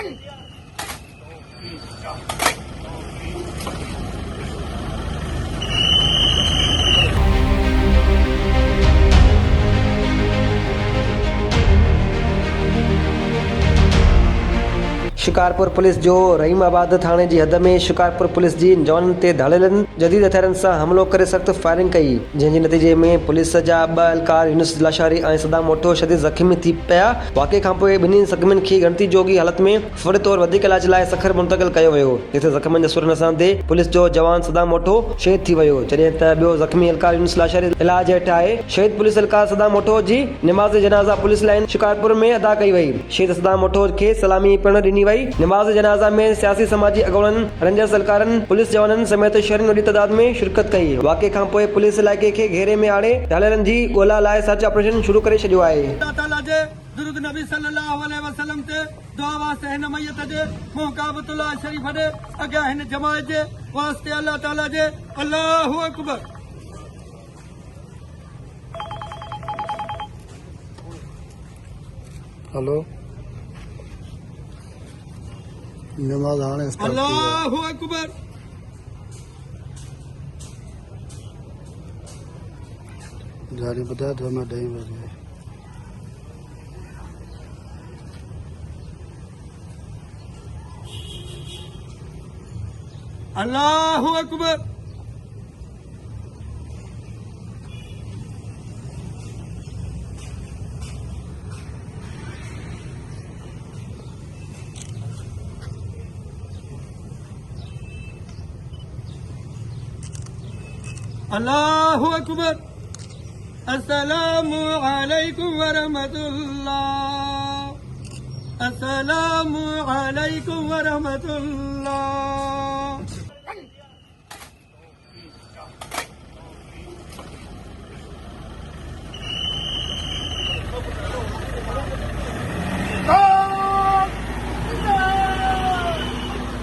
Action. Shikarpur police जो रहीमाबाद थाने जी हद में शिकारपुर पुलिस जी जवाननि ते धाड़ेलनि जदीद हथियारनि सां हमलो करे सख़्त फायरिंग कई, जंहिंजे नतीजे में पुलिस जा 2 एहलकार यूनुस लाशारी ऐं सदाम मोटो शदीद ज़ख़्मी थी पिया। वाक़े खां पोइ ॿिन्ही ज़ख़्मियुनि खे ॻणती जोगी हालत में फौरी तौर वधीक इलाज लाइ सखर मुंतक़िल कयो वियो, जिथे ज़ख़्मियुनि जे सुरनि सां ते पुलिस जो जवान सदाम मोटो शहीद थी वियो, जॾहिं त ॿियो ज़ख़्मी एहलकार यूनुस लाशारी इलाज हेठि आहे। शहीद पुलिस एहलकार सदाम मोटो जी निमाज़ जनाज़ा पुलिस लाइन शिकारपुर में अदा कई वई। शहीद सदाम मोटो खे सलामी पिणु ॾिनी वई। निमाज़ जनाज़ा में सियासी समाजी अॻुवाननि, रेंजर्स एहलकारनि, पुलिस जवाननि समेत शहरियुनि वॾी तइदाद में शिरकत कई। वाक़े खां पोइ पुलिस इलाइक़े खे घेरे में आणे धाड़ेलनि जी ॻोल्हा लाइ सर्च ऑपरेशन शुरू करे छॾियो आहे। अल्लाह ताला जे दुरूद नबी सल्लल्लाहु अलैहि वसल्लम ते दुआ वास्ते हिन मैयत जे मुंहुं काबतुल्लाह शरीफ ॾे अॻियां हिन जमात जे वास्ते अल्लाह ताला जे अल्लाहु अकबर। हेलो नमाज हाणे अल्लाहु अकबर। जारी बता दो मैं 2:30 बजे। अल्लाहु अकबर। अल्लाहु अकबर। अस्सलामु अलैकुम वरहमतुल्लाह। अस्सलामु अलैकुम वरहमतुल्लाह।